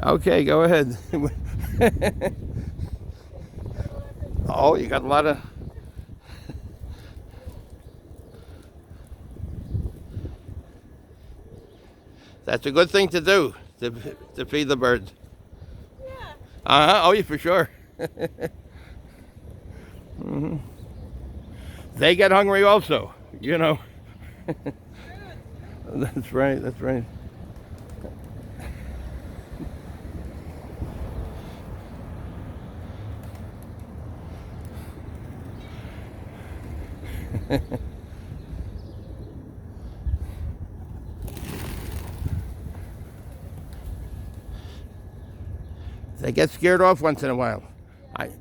Okay, go ahead. Oh, you got a lot of... That's a good thing to do, to feed the birds. Yeah. Oh, yeah, for sure. Hmm. They get hungry also, you know. That's right, that's right. They get scared off once in a while. I, Then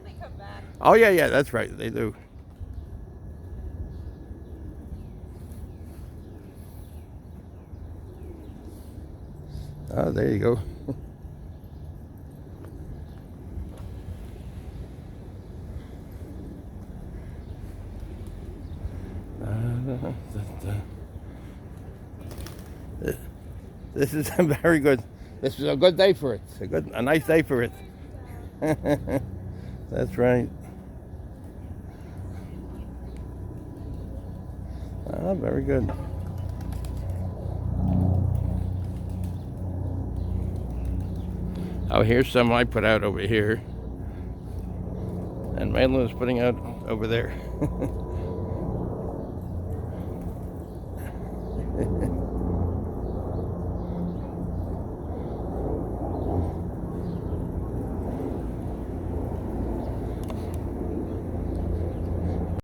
they come back. oh, yeah, yeah, that's right, they do. Oh, there you go. This is very good. This is a good day for it. A nice day for it. That's right. Ah, very good. Oh, here's some I put out over here, and Maylie is putting out over there.